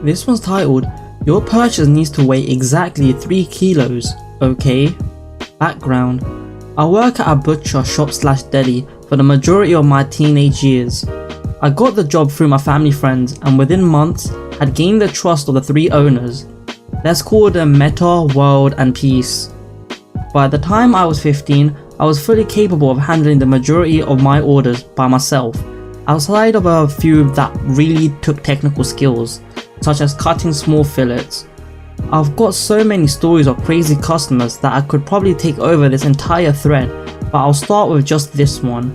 This one's titled, "Your purchase needs to weigh exactly 3 kilos, okay?" Background: I work at a butcher shop slash deli for the majority of my teenage years. I got the job through my family friends and within months had gained the trust of the 3 owners. Let's call them Meta, World and Peace. By the time I was 15, I was fully capable of handling the majority of my orders by myself, outside of a few that really took technical skills, such as cutting small fillets. I've got so many stories of crazy customers that I could probably take over this entire thread, but I'll start with just this one.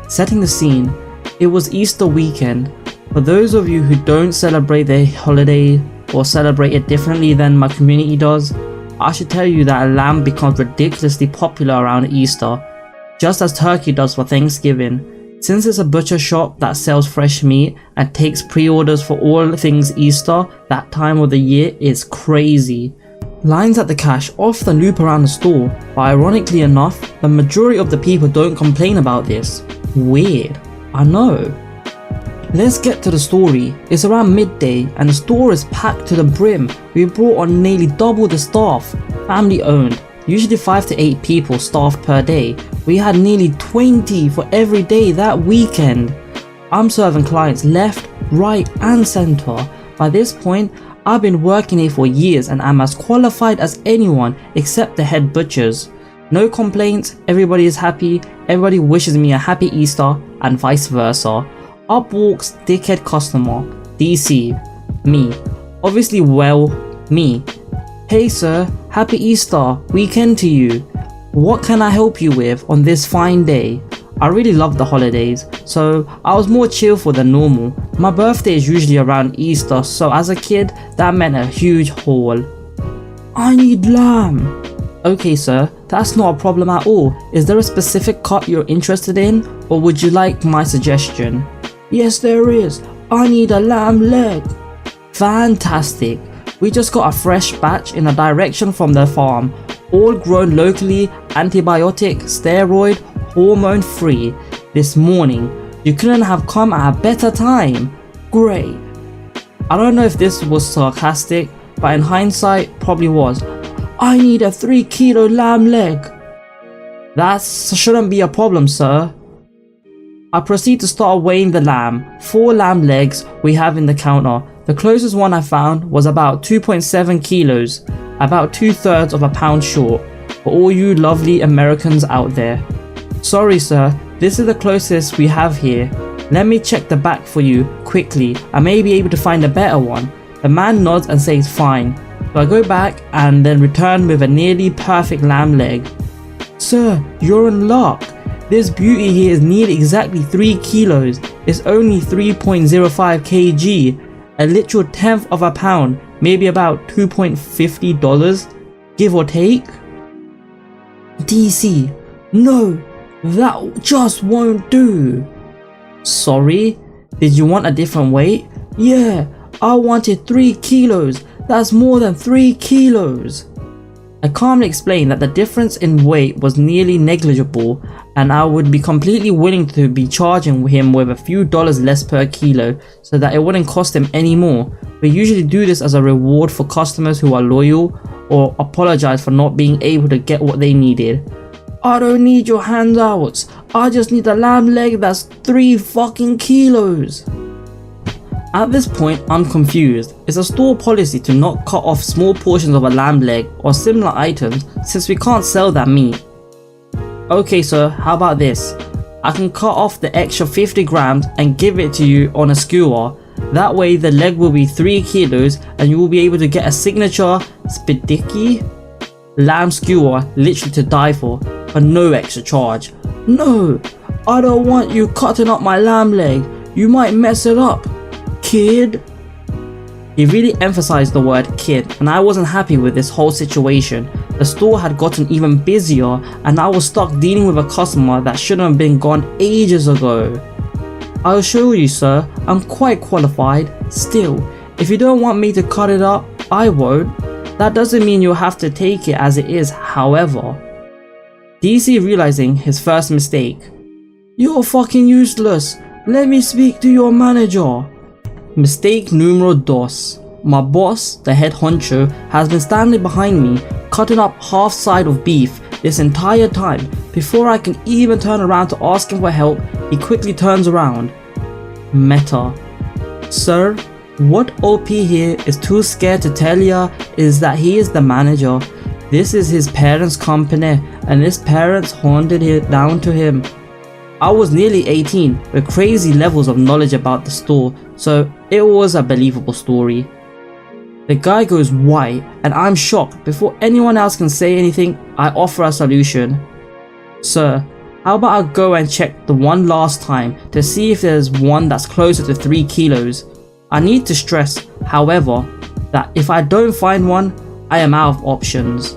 Setting the scene, it was Easter weekend. For those of you who don't celebrate the holiday or celebrate it differently than my community does, I should tell you that a lamb becomes ridiculously popular around Easter, just as turkey does for Thanksgiving. Since it's a butcher shop that sells fresh meat and takes pre-orders for all things Easter, that time of the year is crazy. Lines at the cash often loop around the store, but ironically enough, the majority of the people don't complain about this. Weird, I know. Let's get to the story. It's around midday and the store is packed to the brim. We brought on nearly double the staff, family owned, usually 5 to 8 people staffed per day. We had nearly 20 for every day that weekend. I'm serving clients left, right and center. By this point, I've been working here for years and I'm as qualified as anyone except the head butchers. No complaints, everybody is happy, everybody wishes me a happy Easter and vice versa. Up walks dickhead customer, DC, me. Obviously me. "Hey sir, happy Easter weekend to you. What can I help you with on this fine day?" I really love the holidays, so I was more cheerful than normal. My birthday is usually around Easter, so as a kid, that meant a huge haul. "I need lamb." "Okay sir, that's not a problem at all. Is there a specific cut you're interested in, or would you like my suggestion?" "Yes there is. I need a lamb leg." "Fantastic. We just got a fresh batch in a direction from the farm, all grown locally, antibiotic, steroid, hormone free. This morning. You couldn't have come at a better time. Great." I don't know if this was sarcastic, but in hindsight probably was. "I need a 3 kilo lamb leg." "That shouldn't be a problem sir." I proceed to start weighing the lamb. 4 lamb legs we have in the counter. The closest one I found was about 2.7 kilos, about 2/3 of a pound short, for all you lovely Americans out there. "Sorry sir, this is the closest we have here. Let me check the back for you quickly. I may be able to find a better one." The man nods and says fine. So I go back and then return with a nearly perfect lamb leg. "Sir, you're in luck. This beauty here is nearly exactly 3 kilos. It's only 3.05 kg. A literal 1/10 of a pound, maybe about $2.50, give or take." "DC, no, that just won't do." "Sorry, did you want a different weight?" "Yeah, I wanted 3 kilos. That's more than 3 kilos. I calmly explained that the difference in weight was nearly negligible and I would be completely willing to be charging him with a few dollars less per kilo so that it wouldn't cost him any more. We usually do this as a reward for customers who are loyal or apologize for not being able to get what they needed. "I don't need your handouts. I just need a lamb leg that's 3 fucking kilos. At this point, I'm confused. It's a store policy to not cut off small portions of a lamb leg or similar items since we can't sell that meat. "Okay sir, how about this? I can cut off the extra 50 grams and give it to you on a skewer. That way the leg will be 3 kilos and you will be able to get a signature spidiki lamb skewer literally to die for no extra charge." "No, I don't want you cutting up my lamb leg. You might mess it up, kid." He really emphasized the word kid and I wasn't happy with this whole situation. The store had gotten even busier and I was stuck dealing with a customer that shouldn't have been gone ages ago. "I'll show you sir, I'm quite qualified. Still, if you don't want me to cut it up, I won't. That doesn't mean you'll have to take it as it is however." DC realizing his first mistake. "You're fucking useless. Let me speak to your manager." Mistake numero dos. my boss, the head honcho, has been standing behind me, cutting up half side of beef this entire time. Before I can even turn around to ask him for help, he quickly turns around. Meta. Sir, what OP here is too scared to tell ya is that he is the manager. This is his parents' company and his parents handed it down to him. I was nearly 18 with crazy levels of knowledge about the store, so it was a believable story. The guy goes white and I'm shocked. Before anyone else can say anything, I offer a solution. Sir, how about I go and check the one last time to see if there's one that's closer to 3 kilos. I need to stress, however, that if I don't find one, I am out of options.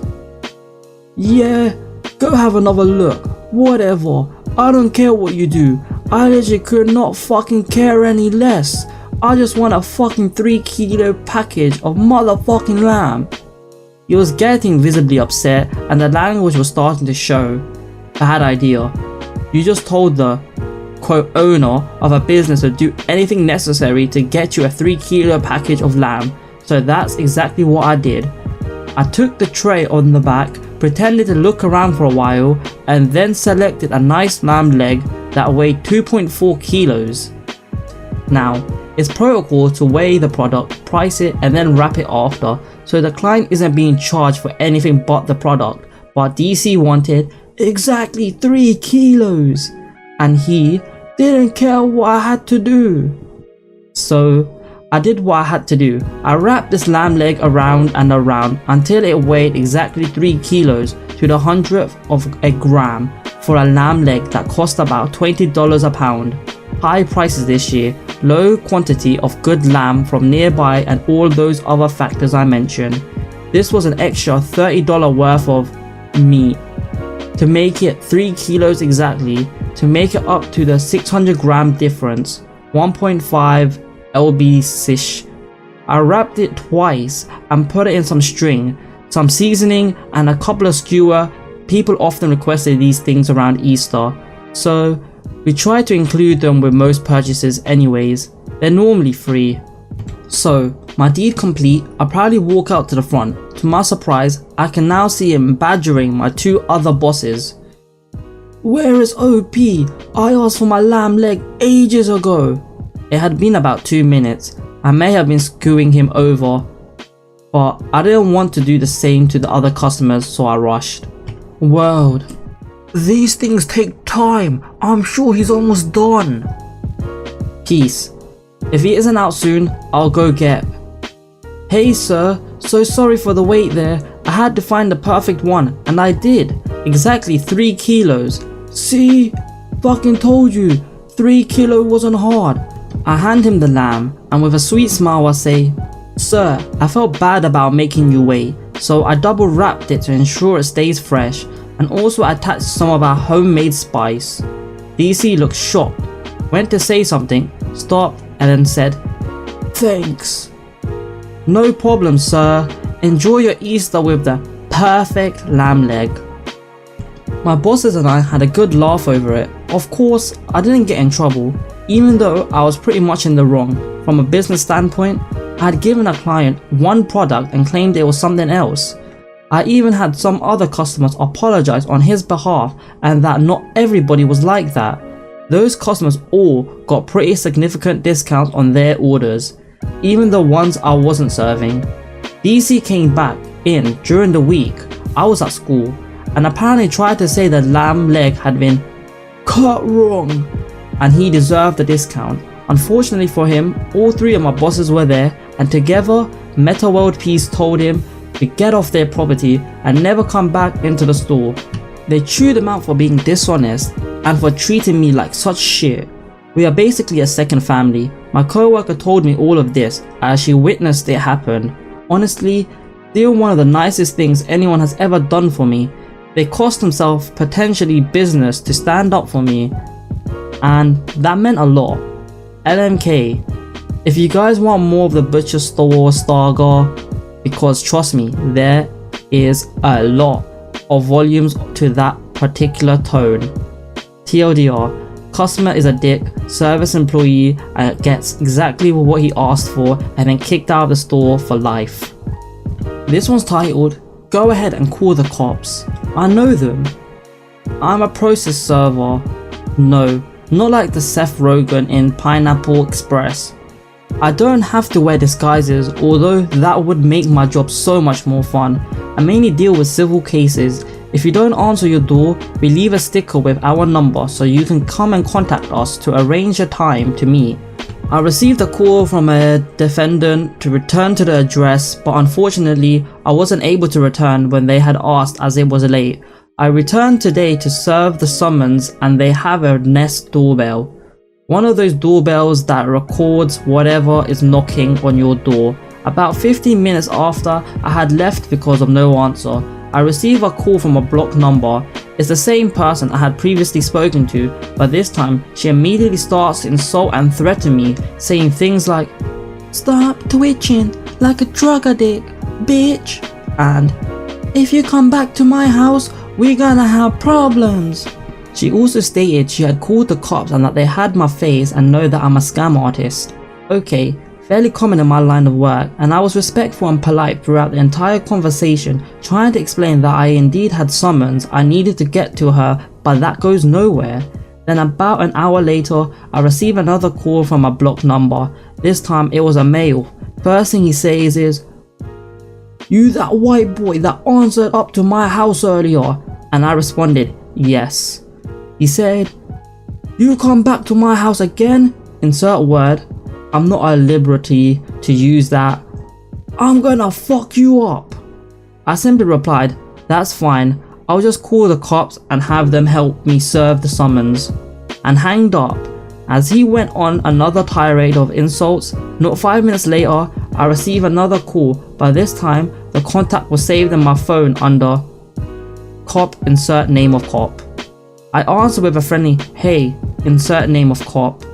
Yeah, go have another look, whatever. I don't care what you do. I literally could not fucking care any less. I just want a fucking 3 kilo package of motherfucking lamb. He was getting visibly upset and the language was starting to show. I had idea. You just told the quote owner of a business to do anything necessary to get you a 3 kilo package of lamb. So that's exactly what I did. I took the tray on the back, pretended to look around for a while, and then selected a nice lamb leg that weighed 2.4 kilos. Now, it's protocol to weigh the product, price it, and then wrap it after, so the client isn't being charged for anything but the product. But DC wanted exactly 3 kilos, and he didn't care what I had to do. So I did what I had to do. I wrapped this lamb leg around and around until it weighed exactly 3 kilos to the 100th of a gram for a lamb leg that cost about $20 a pound. High prices this year, low quantity of good lamb from nearby and all those other factors I mentioned. This was an extra $30 worth of meat. To make it 3 kilos exactly, to make it up to the 600 gram difference, 1.5 lb-ish. I wrapped it twice and put it in some string, some seasoning and a couple of skewer. People often requested these things around Easter, so we try to include them with most purchases anyways. They're normally free. So, my deed complete, I proudly walk out to the front. To my surprise, I can now see him badgering my 2 other bosses. Where is OP? I asked for my lamb leg ages ago. It had been about 2 minutes. I may have been screwing him over, but I didn't want to do the same to the other customers, so I rushed. World, these things take time. I'm sure he's almost done. Peace. If he isn't out soon, I'll go get. Hey sir, so sorry for the wait there. I had to find the perfect one, and I did. Exactly 3 kilos. See? Fucking told you. 3 kilo wasn't hard. I hand him the lamb, and with a sweet smile I say, Sir, I felt bad about making you wait, so I double wrapped it to ensure it stays fresh, and also attached some of our homemade spice. DC looked shocked, went to say something, stopped, and then said, Thanks. No problem, sir. Enjoy your Easter with the perfect lamb leg. My bosses and I had a good laugh over it. Of course, I didn't get in trouble, even though I was pretty much in the wrong. From a business standpoint, I had given a client one product and claimed it was something else. I even had some other customers apologize on his behalf, and that not everybody was like that. Those customers all got pretty significant discounts on their orders, even the ones I wasn't serving. DC came back in during the week. I was at school and apparently tried to say the lamb leg had been cut wrong and he deserved the discount. Unfortunately for him, all 3 of my bosses were there, and together Meta World Peace told him to get off their property and never come back into the store. They chewed him out for being dishonest and for treating me like such shit. We are basically a second family. My co-worker told me all of this as she witnessed it happen. Honestly, they were one of the nicest things anyone has ever done for me. They cost themselves potentially business to stand up for me, and that meant a lot. LMK, if you guys want more of the Butcher Store saga, because trust me, there is a lot of volumes to that particular tone. TLDR, Customer is a dick, service employee, and gets exactly what he asked for and then kicked out of the store for life. This one's titled, Go ahead and call the cops. I know them. I'm a process server. No, not like the Seth Rogen in Pineapple Express. I don't have to wear disguises, although that would make my job so much more fun. I mainly deal with civil cases. If you don't answer your door, we leave a sticker with our number so you can come and contact us to arrange a time to meet. I received a call from a defendant to return to the address, but unfortunately I wasn't able to return when they had asked as it was late. I returned today to serve the summons and they have a Nest doorbell. One of those doorbells that records whatever is knocking on your door. About 15 minutes after I had left because of no answer, I received a call from a blocked number. It's the same person I had previously spoken to, but this time she immediately starts to insult and threaten me, saying things like, "Stop twitching like a drug addict, bitch," and "If you come back to my house, we're gonna have problems." She also stated she had called the cops and that they had my face and know that I'm a scam artist. Okay, fairly common in my line of work, and I was respectful and polite throughout the entire conversation, trying to explain that I indeed had summons I needed to get to her, but that goes nowhere. Then about an hour later, I receive another call from a blocked number. This time it was a male. First thing he says is, "You that white boy that answered up to my house earlier?" And I responded, "Yes." He said, "You come back to my house again?" Insert word. I'm not at liberty to use that. "I'm gonna fuck you up." I simply replied, "That's fine, I'll just call the cops and have them help me serve the summons," and hanged up. As he went on another tirade of insults, not 5 minutes later, I received another call, but this time the contact was saved in my phone under cop insert name of cop. I answered with a friendly, "Hey, insert name of cop,"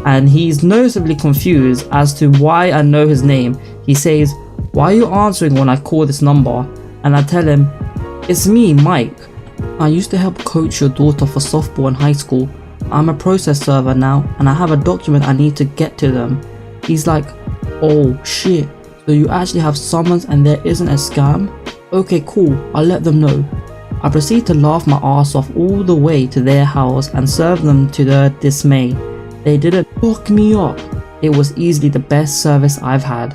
and he's noticeably confused as to why I know his name. He says, "Why are you answering when I call this number?" And I tell him, "It's me, Mike. I used to help coach your daughter for softball in high school. I'm a process server now and I have a document I need to get to them." He's like, "Oh shit, so you actually have summons and there isn't a scam? Okay, cool, I'll let them know." I proceed to laugh my ass off all the way to their house and serve them to their dismay. They didn't fuck me up. It was easily the best service I've had.